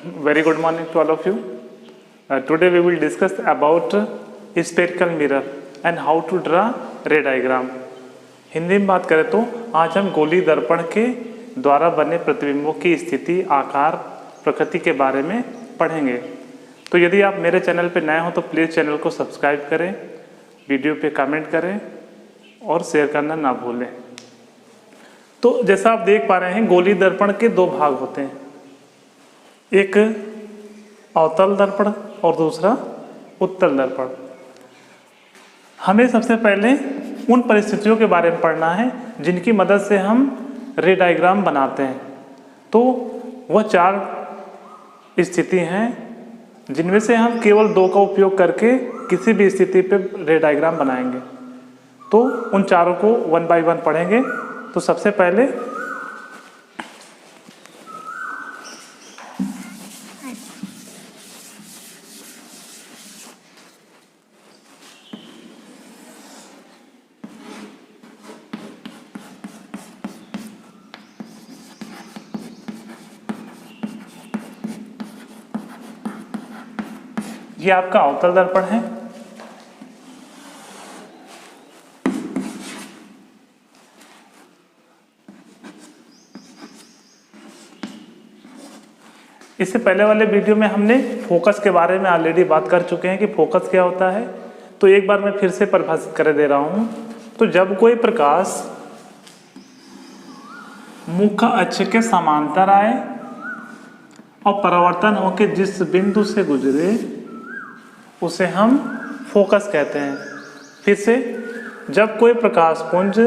Very good morning to all of you. Today we will discuss about spherical mirror and how to draw ray diagram. Hindi में बात करें तो आज हम गोली दर्पण के द्वारा बने प्रतिबिंबों की स्थिति, आकार, प्रकृति के बारे में पढ़ेंगे। तो यदि आप मेरे चैनल पर नए हो तो प्लीज़ चैनल को सब्सक्राइब करें, वीडियो पे कमेंट करें और शेयर करना ना भूलें। तो जैसा आप देख पा रहे हैं, गोली दर्पण के दो भाग होते हैं, एक अवतल दर्पण और दूसरा उत्तल दर्पण। हमें सबसे पहले उन परिस्थितियों के बारे में पढ़ना है जिनकी मदद से हम रे डायग्राम बनाते हैं। तो वह चार स्थिति हैं जिनमें से हम केवल दो का उपयोग करके किसी भी स्थिति पे रे डायग्राम बनाएंगे। तो उन चारों को वन बाय वन पढ़ेंगे। तो सबसे पहले ये आपका अवतल दर्पण है। इससे पहले वाले वीडियो में हमने फोकस के बारे में ऑलरेडी बात कर चुके हैं कि फोकस क्या होता है। तो एक बार मैं फिर से परिभाषित कर दे रहा हूं। तो जब कोई प्रकाश मुख्य अक्ष के समांतर आए और परावर्तन होकर जिस बिंदु से गुजरे उसे हम फोकस कहते हैं। फिर से, जब कोई प्रकाश पुंज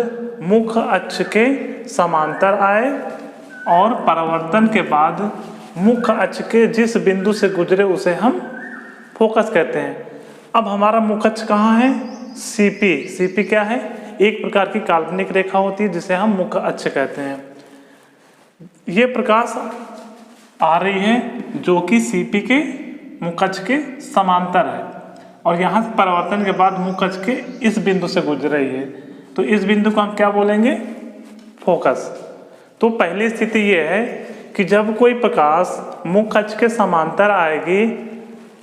मुख्य अक्ष के समांतर आए और परावर्तन के बाद मुख्य अक्ष के जिस बिंदु से गुजरे उसे हम फोकस कहते हैं। अब हमारा मुख्य अक्ष कहाँ है? सीपी। सीपी क्या है? एक प्रकार की काल्पनिक रेखा होती है जिसे हम मुख्य अक्ष कहते हैं। ये प्रकाश आ रही है जो कि सीपी के मुख्य अक्ष के समांतर है और यहाँ से परावर्तन के बाद मुख्य अक्ष के इस बिंदु से गुजर रही है। तो इस बिंदु को हम क्या बोलेंगे? फोकस। तो पहली स्थिति ये है कि जब कोई प्रकाश मुख्य अक्ष के समांतर आएगी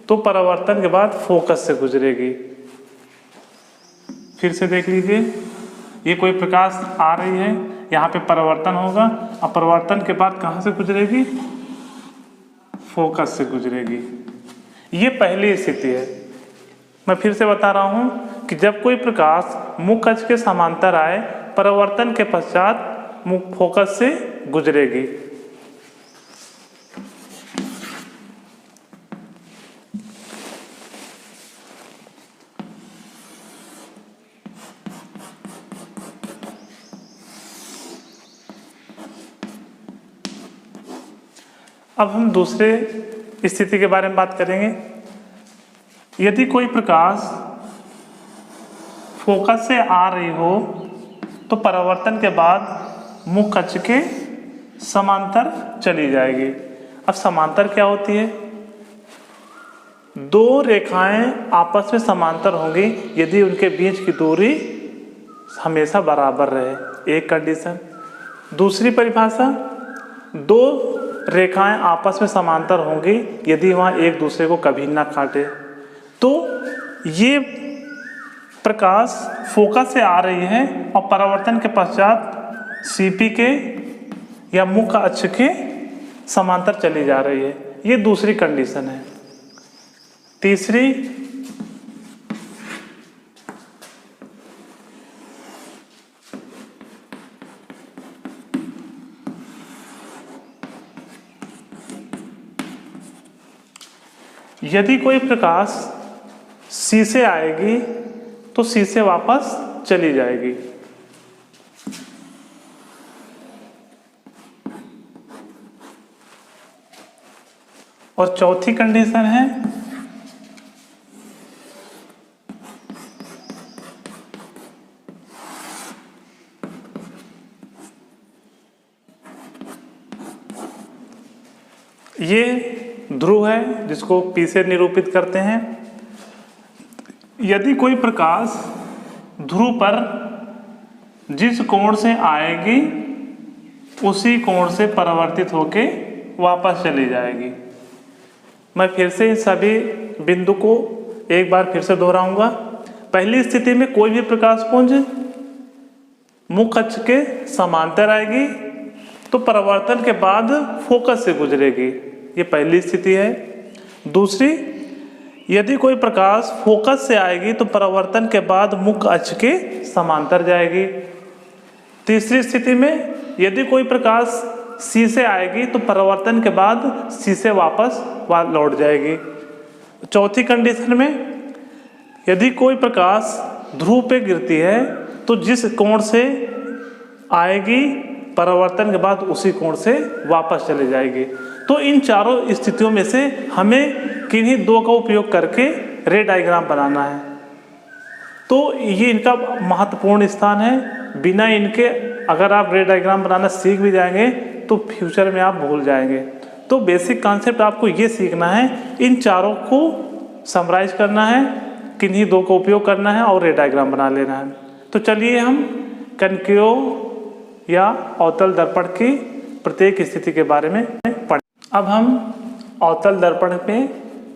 तो परावर्तन के बाद फोकस से गुजरेगी। फिर से देख लीजिए, ये कोई प्रकाश आ रही है, यहाँ पे परावर्तन होगा और परावर्तन के बाद कहाँ से गुजरेगी? फोकस से गुजरेगी। ये पहली स्थिति है। मैं फिर से बता रहा हूँ कि जब कोई प्रकाश मुख्य अक्ष के समांतर आए, परावर्तन के पश्चात फोकस से गुजरेगी। अब हम दूसरे स्थिति के बारे में बात करेंगे। यदि कोई प्रकाश फोकस से आ रही हो तो परावर्तन के बाद मुख्य अक्ष के समांतर चली जाएगी। अब समांतर क्या होती है? दो रेखाएं आपस में समांतर होंगी यदि उनके बीच की दूरी हमेशा बराबर रहे, एक कंडीशन। दूसरी परिभाषा, दो रेखाएं आपस में समांतर होंगी यदि वहाँ एक दूसरे को कभी ना काटे। तो ये प्रकाश फोकस से आ रही है और परावर्तन के पश्चात सीपी के या मुख्य अक्ष के समांतर चली जा रही है। ये दूसरी कंडीशन है। तीसरी, यदि कोई प्रकाश सी से आएगी तो सी से वापस चली जाएगी। और चौथी कंडीशन है, ये ध्रुव है जिसको P से निरूपित करते हैं। यदि कोई प्रकाश ध्रुव पर जिस कोण से आएगी उसी कोण से परावर्तित होके वापस चली जाएगी। मैं फिर से इन सभी बिंदु को एक बार फिर से दोहराऊंगा। पहली स्थिति में कोई भी प्रकाश पुंज मुख्य अक्ष के समांतर आएगी तो परावर्तन के बाद फोकस से गुजरेगी, ये पहली स्थिति है। दूसरी, यदि कोई प्रकाश फोकस से आएगी तो परावर्तन के बाद मुख्य अक्ष के समांतर जाएगी। तीसरी स्थिति में यदि कोई प्रकाश सी से आएगी तो परावर्तन के बाद सी से वापस लौट जाएगी। चौथी कंडीशन में यदि कोई प्रकाश ध्रुव पे गिरती है तो जिस कोण से आएगी परावर्तन के बाद उसी कोण से वापस चली जाएगी। तो इन चारों स्थितियों में से हमें किन्हीं दो का उपयोग करके रे डायग्राम बनाना है। तो ये इनका महत्वपूर्ण स्थान है। बिना इनके अगर आप रे डायग्राम बनाना सीख भी जाएंगे तो फ्यूचर में आप भूल जाएंगे। तो बेसिक कॉन्सेप्ट आपको ये सीखना है, इन चारों को समराइज करना है, किन्हीं दो का उपयोग करना है और रे डायग्राम बना लेना है। तो चलिए हम कनकेव या अवतल दर्पण की प्रत्येक स्थिति के बारे में पढ़ें। अब हम अवतल दर्पण में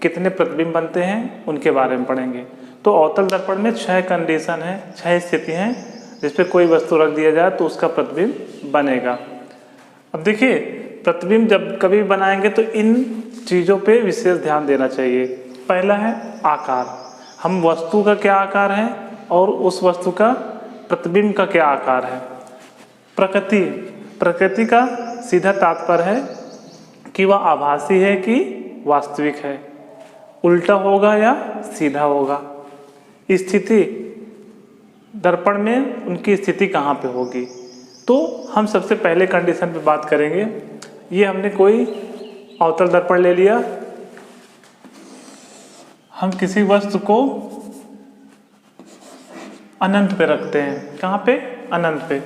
कितने प्रतिबिंब बनते हैं उनके बारे में पढ़ेंगे। तो अवतल दर्पण में 6 कंडीशन है, 6 स्थिति हैं जिस पे कोई वस्तु रख दिया जाए तो उसका प्रतिबिंब बनेगा। अब देखिए, प्रतिबिंब जब कभी बनाएंगे तो इन चीज़ों पे विशेष ध्यान देना चाहिए। पहला है आकार, हम वस्तु का क्या आकार है और उस वस्तु का प्रतिबिंब का क्या आकार है। प्रकृति, प्रकृति का सीधा तात्पर्य है कि वह आभासी है कि वास्तविक है, उल्टा होगा या सीधा होगा। स्थिति, दर्पण में उनकी स्थिति कहाँ पे होगी। तो हम सबसे पहले कंडीशन पे बात करेंगे। ये हमने कोई अवतल दर्पण ले लिया, हम किसी वस्तु को अनंत पे रखते हैं। कहाँ पे? अनंत पे।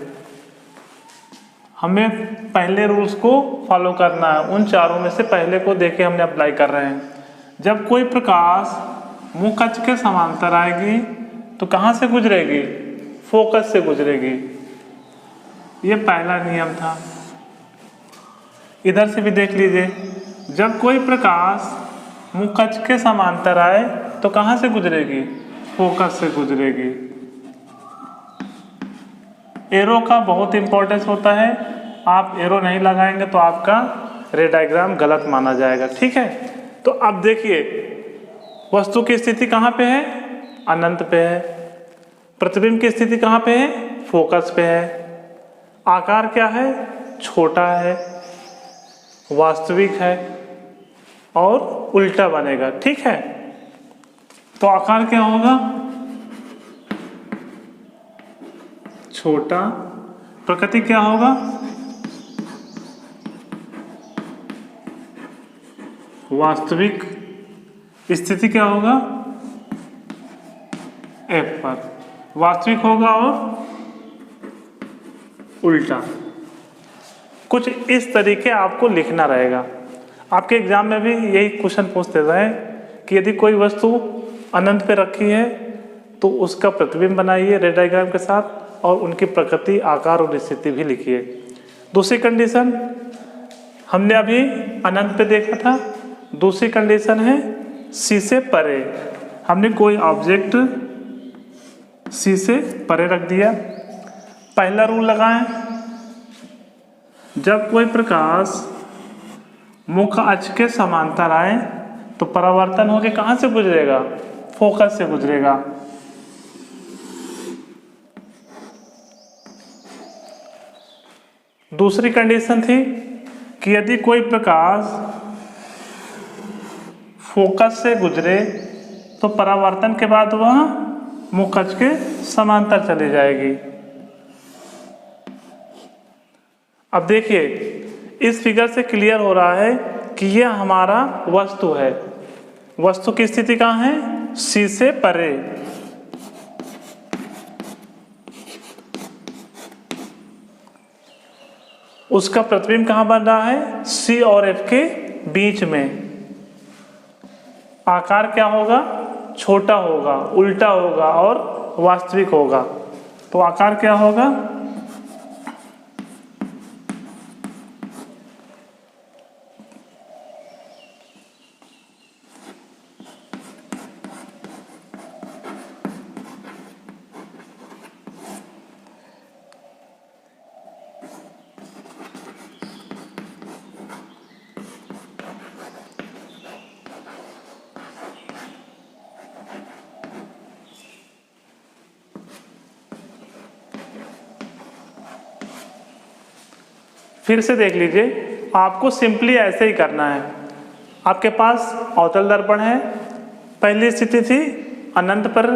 हमें पहले रूल्स को फॉलो करना है, उन चारों में से पहले को देखे हमने अप्लाई कर रहे हैं। जब कोई प्रकाश मुख्य अक्ष के समांतर आएगी तो कहाँ से गुजरेगी? फोकस से गुजरेगी। ये पहला नियम था। इधर से भी देख लीजिए, जब कोई प्रकाश मुख्य अक्ष के समांतर आए तो कहाँ से गुजरेगी? फोकस से गुजरेगी। एरो का बहुत इंपॉर्टेंस होता है, आप एरो नहीं लगाएंगे तो आपका रे डायग्राम गलत माना जाएगा। ठीक है, तो अब देखिए, वस्तु की स्थिति कहाँ पे है? अनंत पे है। प्रतिबिंब की स्थिति कहाँ पे है? फोकस पे है। आकार क्या है? छोटा है, वास्तविक है और उल्टा बनेगा। ठीक है, तो आकार क्या होगा? छोटा। प्रकृति क्या होगा? वास्तविक। स्थिति क्या होगा? F पर वास्तविक होगा और उल्टा। कुछ इस तरीके आपको लिखना रहेगा। आपके एग्जाम में भी यही क्वेश्चन पूछते रहे कि यदि कोई वस्तु अनंत पे रखी है तो उसका प्रतिबिंब बनाइए रे डायग्राम के साथ और उनकी प्रकृति, आकार और स्थिति भी लिखिए। दूसरी कंडीशन हमने अभी अनंत पे देखा था। दूसरी कंडीशन है सी से परे। हमने कोई ऑब्जेक्ट सी से परे रख दिया। पहला रूल लगाएं, जब कोई प्रकाश मुख्य अक्ष के समांतर आए तो परावर्तन होके कहाँ से गुजरेगा? फोकस से गुजरेगा। दूसरी कंडीशन थी कि यदि कोई प्रकाश फोकस से गुजरे तो परावर्तन के बाद वह मुख्य अक्ष के समांतर चली जाएगी। अब देखिए, इस फिगर से क्लियर हो रहा है कि यह हमारा वस्तु है। वस्तु की स्थिति कहाँ है? सी से परे। उसका प्रतिबिंब कहाँ बन रहा है? सी और एफ के बीच में। आकार क्या होगा? छोटा होगा, उल्टा होगा और वास्तविक होगा। तो आकार क्या होगा? फिर से देख लीजिए, आपको सिंपली ऐसे ही करना है। आपके पास अवतल दर्पण है, पहली स्थिति थी अनंत पर,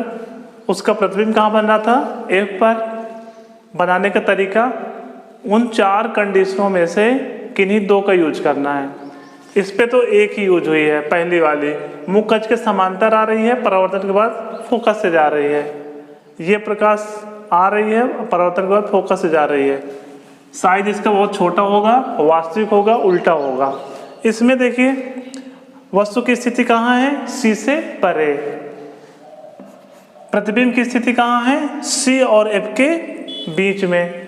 उसका प्रतिबिंब कहाँ बन रहा था, F पर। बनाने का तरीका, उन 4 कंडीशनों में से किन्हीं 2 का यूज करना है। इस पे तो एक ही यूज हुई है, पहली वाली, मुख कक्ष के समांतर आ रही है, परावर्तन के बाद फोकस से जा रही है। ये प्रकाश आ रही है, परावर्तन के बाद फोकस से जा रही है। साइज इसका बहुत छोटा होगा, वास्तविक होगा, उल्टा होगा। इसमें देखिए वस्तु की स्थिति कहाँ है, C से परे। प्रतिबिंब की स्थिति कहाँ है, C और F के बीच में।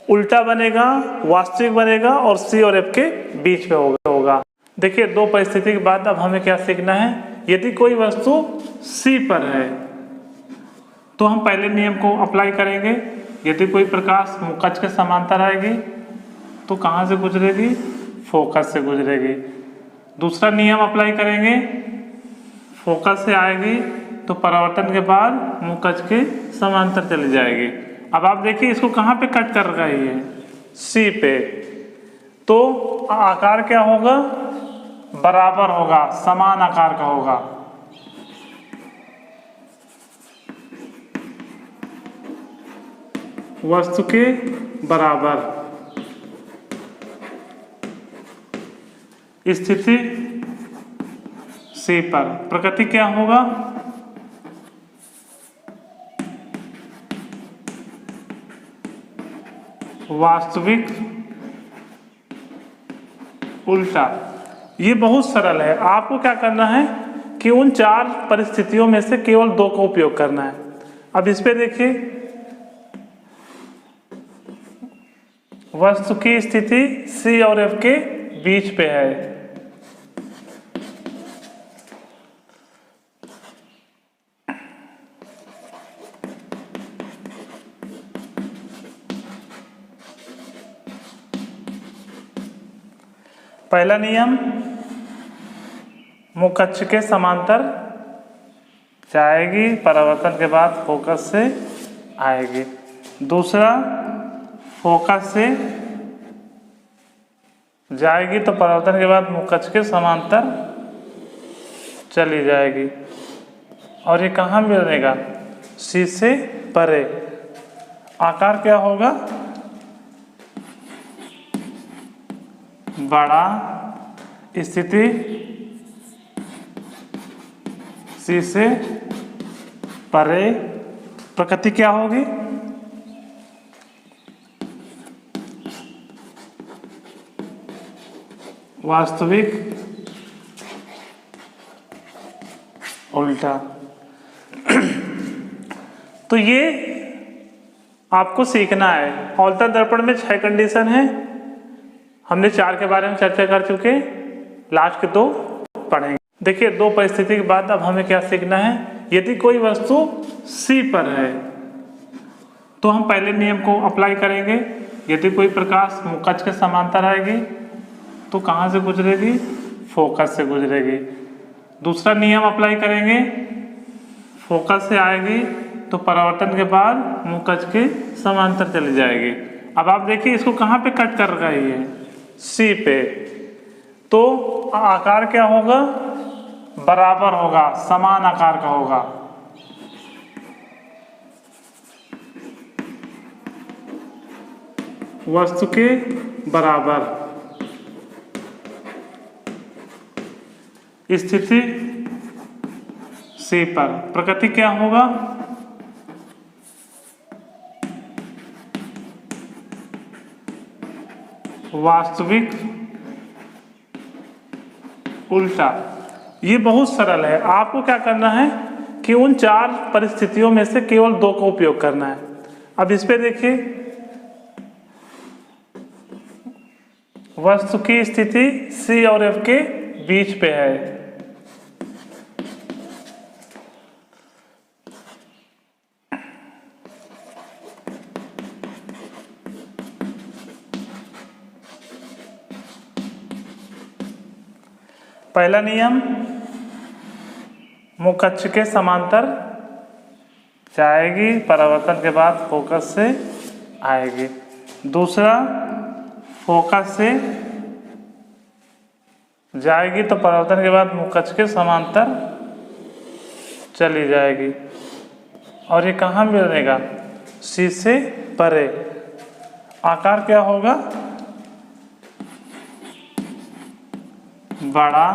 उल्टा बनेगा, वास्तविक बनेगा और C और F के बीच में होगा। देखिए 2 परिस्थिति के बाद अब हमें क्या सीखना है। यदि कोई वस्तु C पर है तो हम पहले नियम को अप्लाई करेंगे। यदि कोई प्रकाश मुख कक्ष के समांतर आएगी तो कहाँ से गुजरेगी, फोकस से गुजरेगी। दूसरा नियम अप्लाई करेंगे, फोकस से आएगी तो परावर्तन के बाद मुख कक्ष के समांतर चली जाएगी। अब आप देखिए इसको कहाँ पे कट कर रही है, C पे। तो आकार क्या होगा, बराबर होगा, समान आकार का होगा। वस्तु के बराबर स्थिति C पर। प्रकृति क्या होगा, वास्तविक उल्टा। ये बहुत सरल है। आपको क्या करना है कि उन 4 परिस्थितियों में से केवल 2 का उपयोग करना है। अब इस पे देखिए, वस्तु की स्थिति C और F के बीच पे है। पहला नियम, मुख कक्ष के समांतर जाएगी, परावर्तन के बाद फोकस से आएगी। दूसरा, फोकस से जाएगी तो परावर्तन के बाद मुख कक्ष के समांतर चली जाएगी। और ये कहाँ मिलेगा, C से परे। आकार क्या होगा, बड़ा। स्थिति C से परे। प्रकृति क्या होगी, वास्तविक उल्टा। तो ये आपको सीखना है। अवतल दर्पण में 6 कंडीशन है, हमने 4 के बारे में चर्चा कर चुके, लास्ट के 2 पढ़ेंगे। देखिए 2 परिस्थिति के बाद अब हमें क्या सीखना है। यदि कोई वस्तु C पर है तो हम पहले नियम को अप्लाई करेंगे। यदि कोई प्रकाश मुख कक्ष के समांतर आएगी तो कहाँ से गुजरेगी, फोकस से गुजरेगी। दूसरा नियम अप्लाई करेंगे, फोकस से आएगी तो परावर्तन के बाद मुख कक्ष के समांतर चली जाएगी। अब आप देखिए इसको कहाँ पे कट कर रही है, C पे। तो आकार क्या होगा, बराबर होगा, समान आकार का होगा। वस्तु के बराबर। स्थिति C पर। प्रकृति क्या होगा, वास्तविक उल्टा। ये बहुत सरल है। आपको क्या करना है कि उन 4 परिस्थितियों में से केवल 2 का उपयोग करना है। अब इस पे देखिए, वस्तु की स्थिति C और F के बीच पे है। पहला नियम, मुख कक्ष के समांतर जाएगी, परावर्तन के बाद फोकस से आएगी। दूसरा, फोकस से जाएगी तो परावर्तन के बाद मुकच के समांतर चली जाएगी। और ये कहाँ मिलेगा? सी से परे। आकार क्या होगा? बड़ा।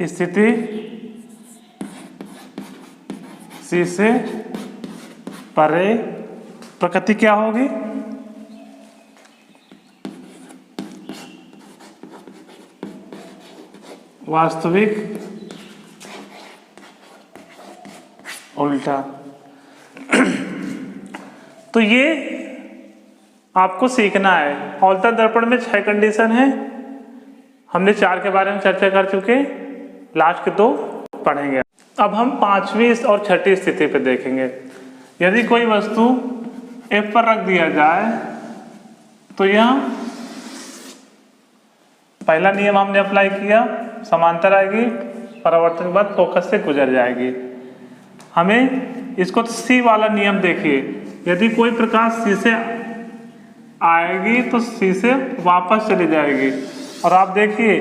स्थिति सी से परे। प्रकृति क्या होगी? वास्तविक उल्टा। तो ये आपको सीखना है। अवतल दर्पण में 6 कंडीशन है। हमने 4 के बारे में चर्चा कर चुके, लास्ट के 2 पढ़ेंगे। अब हम 5वीं और 6ठी स्थिति पे देखेंगे। यदि कोई वस्तु F पर रख दिया जाए तो यह पहला नियम हमने अप्लाई किया, समांतर आएगी, परावर्तन के बाद फोकस से गुजर जाएगी। हमें इसको सी वाला नियम देखिए, यदि कोई प्रकाश सी से आएगी तो सी से वापस चली जाएगी। और आप देखिए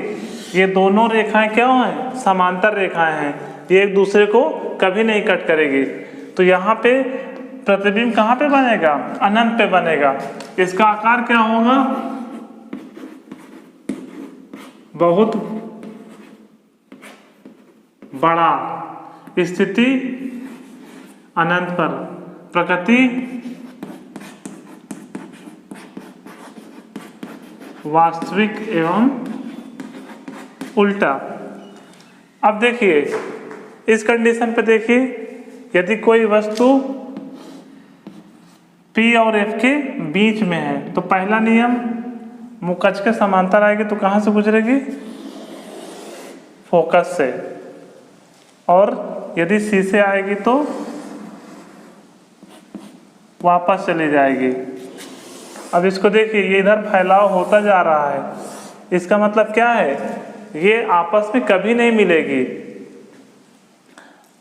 ये दोनों रेखाएं क्या हैं? समांतर रेखाएं हैं, ये एक दूसरे को कभी नहीं कट करेगी। तो यहाँ पे प्रतिबिंब कहाँ पे बनेगा? अनंत पे बनेगा। इसका आकार क्या होगा? बहुत बड़ा। स्थिति अनंत पर। प्रकृति वास्तविक एवं उल्टा। अब देखिए इस कंडीशन पे देखिए, यदि कोई वस्तु P और F के बीच में है तो पहला नियम मुकच के समांतर आएगी तो कहाँ से गुजरेगी? फोकस से। और यदि C से आएगी तो वापस चली जाएगी। अब इसको देखिए, ये इधर फैलाव होता जा रहा है, इसका मतलब क्या है? ये आपस में कभी नहीं मिलेगी।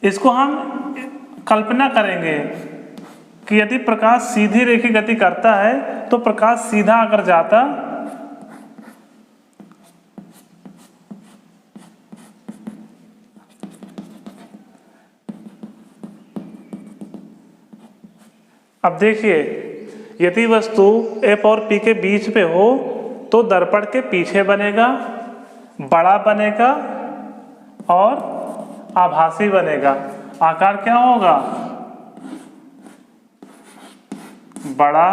इसको हम कल्पना करेंगे कि यदि प्रकाश सीधी रेखी गति करता है तो प्रकाश सीधा अगर जाता अब देखिए, यदि वस्तु F और P के बीच पे हो तो दर्पण के पीछे बनेगा, बड़ा बनेगा और आभासी बनेगा। आकार क्या होगा? बड़ा।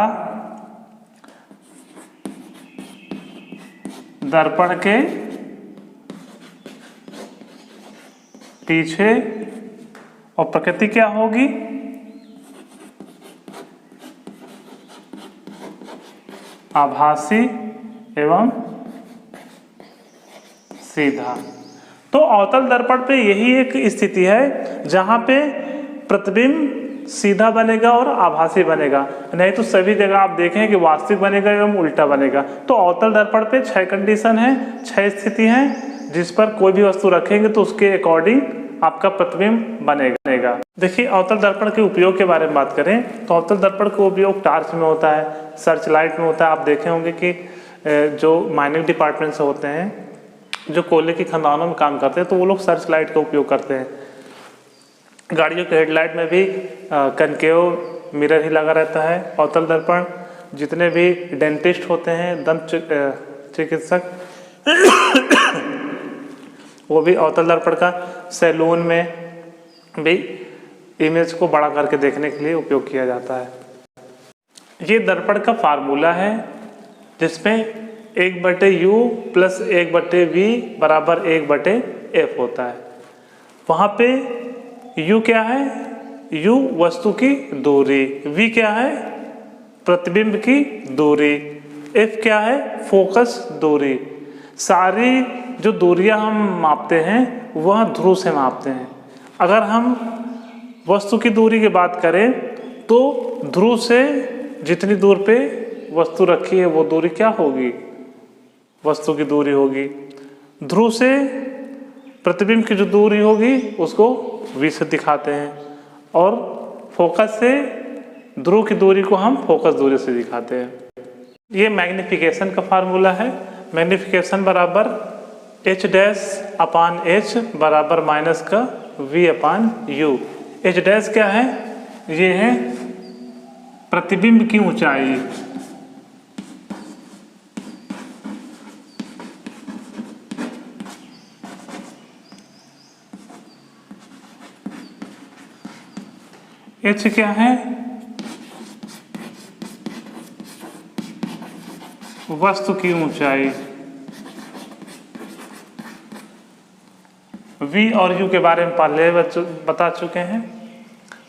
दर्पण के पीछे। और प्रकृति क्या होगी? आभासी एवं सीधा। तो अवतल दर्पण पे यही एक स्थिति है जहां पे प्रतिबिंब सीधा बनेगा और आभासी बनेगा, नहीं तो सभी जगह आप देखें कि वास्तविक बनेगा एवं उल्टा बनेगा। तो अवतल दर्पण पे 6 कंडीशन है, 6 स्थिति हैं, जिस पर कोई भी वस्तु रखेंगे तो उसके अकॉर्डिंग आपका प्रतिबिंब बनेगा। देखिए अवतल दर्पण के उपयोग के बारे में बात करें तो अवतल दर्पण का उपयोग टार्च में होता है, सर्च लाइट में होता है। आप देखे होंगे कि जो माइनिंग डिपार्टमेंट से होते हैं, जो कोयले की खदानों में काम करते हैं, तो वो लोग सर्च लाइट का उपयोग करते हैं। गाड़ियों के हेडलाइट में भी कनकेव मिरर ही लगा रहता है। अवतल दर्पण जितने भी डेंटिस्ट होते हैं, दंत चिकित्सक वो भी अवतल दर्पण का सैलून में भी इमेज को बड़ा करके देखने के लिए उपयोग किया जाता है। ये दर्पण का फार्मूला है जिसमें 1/u + 1/v बराबर 1/f होता है। वहाँ पे u क्या है? u वस्तु की दूरी, v क्या है? प्रतिबिंब की दूरी, f क्या है? फोकस दूरी। सारी जो दूरियां हम मापते हैं वह ध्रुव से मापते हैं। अगर हम वस्तु की दूरी की बात करें तो ध्रुव से जितनी दूर पे वस्तु रखी है वो दूरी क्या होगी? वस्तु की दूरी होगी। ध्रुव से प्रतिबिंब की जो दूरी होगी उसको v से दिखाते हैं, और फोकस से ध्रुव की दूरी को हम फोकस दूरी से दिखाते हैं। ये मैग्निफिकेशन का फार्मूला है। मैग्निफिकेशन बराबर एच डैश अपान एच बराबर माइनस का V upon you. H dash क्या है? ये है प्रतिबिंब की ऊंचाई। एच क्या है? वस्तु की ऊंचाई। V और U के बारे में पहले बता चुके हैं।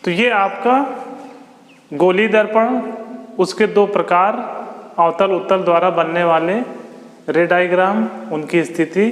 तो ये आपका गोली दर्पण, उसके दो प्रकार, अवतल उत्तल द्वारा बनने वाले रे डायग्राम, उनकी स्थिति